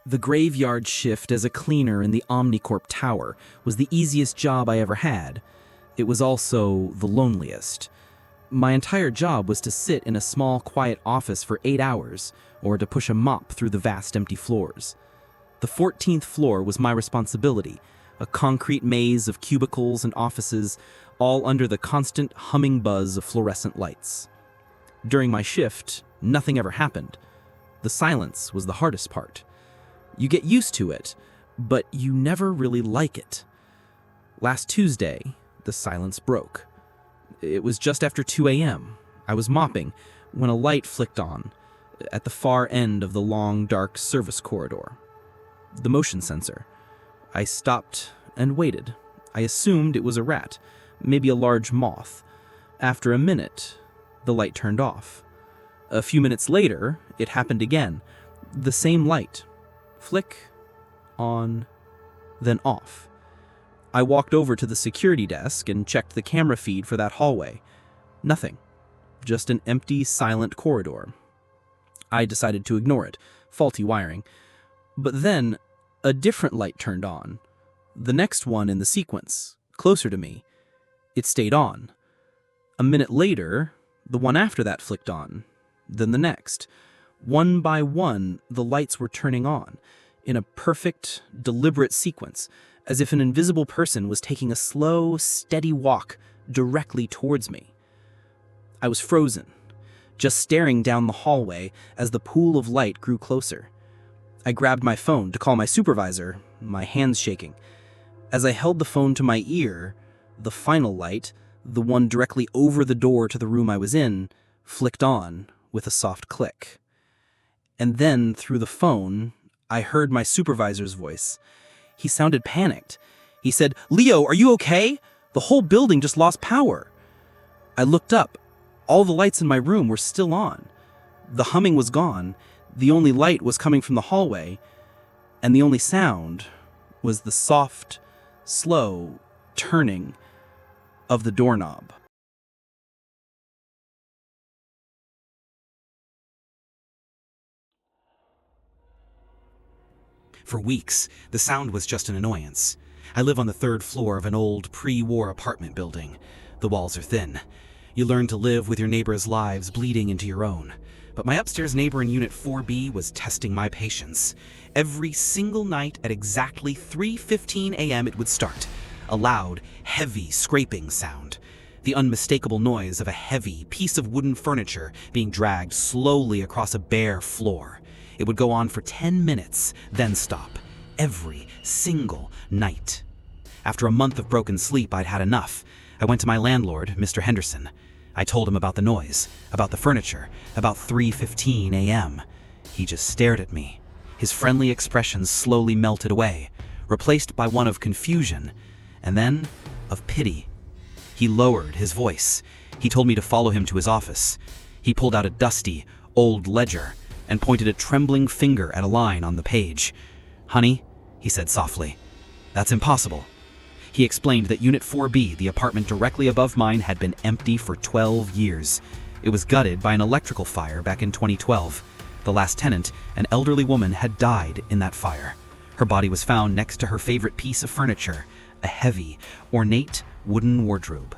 The graveyard shift as a cleaner in the Omnicorp Tower was the easiest job I ever had. It was also the loneliest. My entire job was to sit in a small, quiet office for 8 hours, or to push a mop through the vast empty floors. The 14th floor was my responsibility, a concrete maze of cubicles and offices, all under the constant humming buzz of fluorescent lights. During my shift, nothing ever happened. The silence was the hardest part. You get used to it, but you never really like it. Last Tuesday, the silence broke. It was just after 2 a.m. I was mopping when a light flicked on at the far end of the long, dark service corridor. The motion sensor. I stopped and waited. I assumed it was a rat, maybe a large moth. After a minute, the light turned off. A few minutes later, it happened again. The same light. Flick, on, then off. I walked over to the security desk and checked the camera feed for that hallway. Nothing. Just an empty, silent corridor. I decided to ignore it. Faulty wiring. But then, a different light turned on. The next one in the sequence, closer to me. It stayed on. A minute later, the one after that flicked on. Then the next. One by one, the lights were turning on, in a perfect, deliberate sequence, as if an invisible person was taking a slow, steady walk directly towards me. I was frozen, just staring down the hallway as the pool of light grew closer. I grabbed my phone to call my supervisor, my hands shaking. As I held the phone to my ear, the final light, the one directly over the door to the room I was in, flicked on with a soft click. And then, through the phone, I heard my supervisor's voice. He sounded panicked. He said, "Leo, are you okay? The whole building just lost power." I looked up. All the lights in my room were still on. The humming was gone. The only light was coming from the hallway. And the only sound was the soft, slow turning of the doorknob. For weeks, the sound was just an annoyance. I live on the 3rd floor of an old pre-war apartment building. The walls are thin. You learn to live with your neighbors' lives bleeding into your own. But my upstairs neighbor in Unit 4B was testing my patience. Every single night at exactly 3:15 a.m. it would start. A loud, heavy scraping sound. The unmistakable noise of a heavy piece of wooden furniture being dragged slowly across a bare floor. It would go on for 10 minutes, then stop. Every single night. After a month of broken sleep, I'd had enough. I went to my landlord, Mr. Henderson. I told him about the noise, about the furniture, about 3:15 a.m. He just stared at me. His friendly expression slowly melted away, replaced by one of confusion, and then of pity. He lowered his voice. He told me to follow him to his office. He pulled out a dusty, old ledger and pointed a trembling finger at a line on the page. "Honey," he said softly, "that's impossible." He explained that Unit 4B, the apartment directly above mine, had been empty for 12 years. It was gutted by an electrical fire back in 2012. The last tenant, an elderly woman, had died in that fire. Her body was found next to her favorite piece of furniture, a heavy, ornate wooden wardrobe.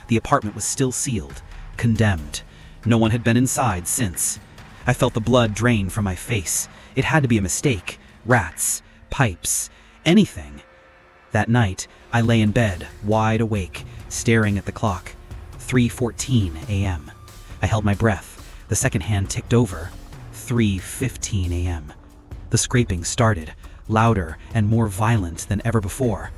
The apartment was still sealed, condemned. No one had been inside since. I felt the blood drain from my face. It had to be a mistake. Rats, pipes, anything. That night, I lay in bed, wide awake, staring at the clock. 3:14 a.m. I held my breath. The second hand ticked over. 3:15 a.m. The scraping started, louder and more violent than ever before.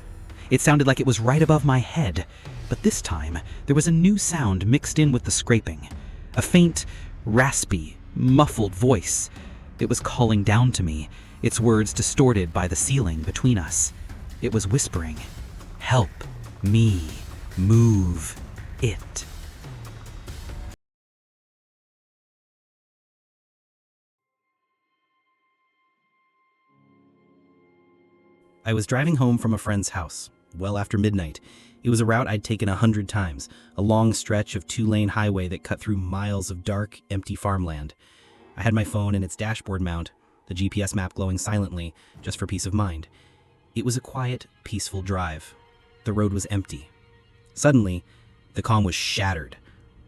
It sounded like it was right above my head, but this time there was a new sound mixed in with the scraping. A faint, raspy, muffled voice. It was calling down to me, its words distorted by the ceiling between us. It was whispering, "Help me move it." I was driving home from a friend's house, well after midnight. It was a route I'd taken 100 times, a long stretch of 2-lane highway that cut through miles of dark, empty farmland. I had my phone in its dashboard mount, the GPS map glowing silently, just for peace of mind. It was a quiet, peaceful drive. The road was empty. Suddenly, the calm was shattered.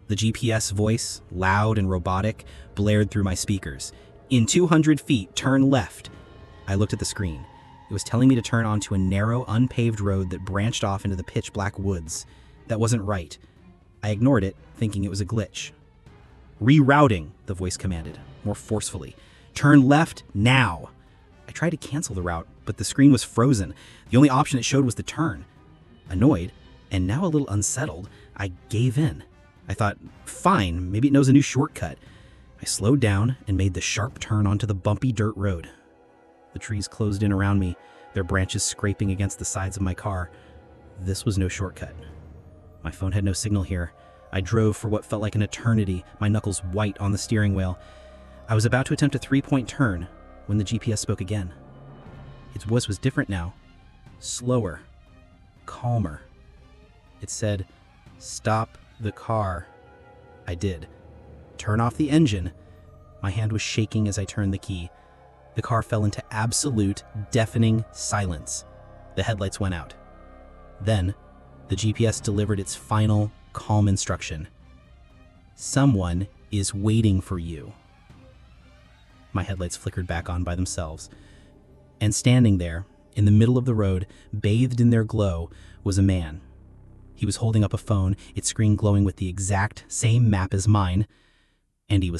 The GPS voice, loud and robotic, blared through my speakers. In 200 feet, turn left. I looked at the screen. It was telling me to turn onto a narrow, unpaved road that branched off into the pitch-black woods. That wasn't right. I ignored it, thinking it was a glitch. Rerouting, the voice commanded, more forcefully. Turn left now. I tried to cancel the route, but the screen was frozen. The only option it showed was the turn. Annoyed, and now a little unsettled, I gave in. I thought, fine, maybe it knows a new shortcut. I slowed down and made the sharp turn onto the bumpy dirt road. The trees closed in around me, their branches scraping against the sides of my car. This was no shortcut. My phone had no signal here. I drove for what felt like an eternity, my knuckles white on the steering wheel. I was about to attempt a 3-point turn when the GPS spoke again. Its voice was different now. Slower. Calmer. It said, "Stop the car." I did. Turn off the engine. My hand was shaking as I turned the key. The car fell into absolute, deafening silence. The headlights went out. Then, the GPS delivered its final, calm instruction. Someone is waiting for you. My headlights flickered back on by themselves. And standing there, in the middle of the road, bathed in their glow, was a man. He was holding up a phone, its screen glowing with the exact same map as mine, and he was